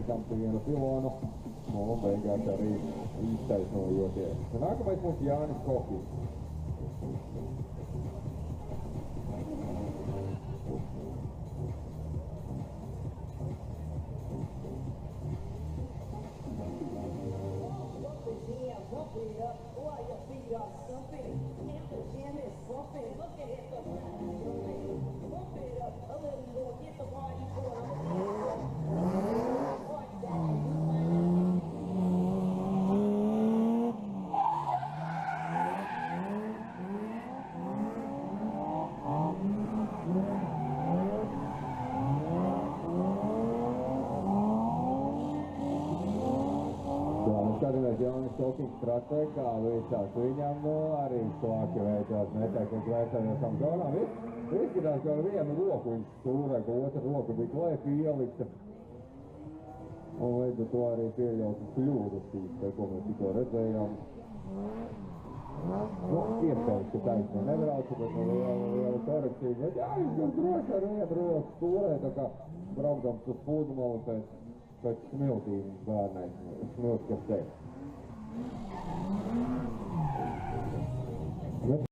lenkam pa vienu pilonu, un beigās arī iztaisnojoties. Nākamais mums Jānis Kokis. Skatāmies Jānis Kokis stratē, kā visās viņam arī slāki veicās, neteikums vērtējot tam zonām. Izskatās, ka ar vienu roku viņš stūrē, ka otra roka bija klēpi ielikta. Un līdz ar to arī pieļautas kļūdas, ko mēs tikko redzējām. Iespējams, ka taisnē nebrauca, bet liela korekcija. Bet jā, viņš jau droši ar vienu roku stūrē, tā kā braukdams uz pludmali pēc smiltīm bērnai, smilts, kas teikt.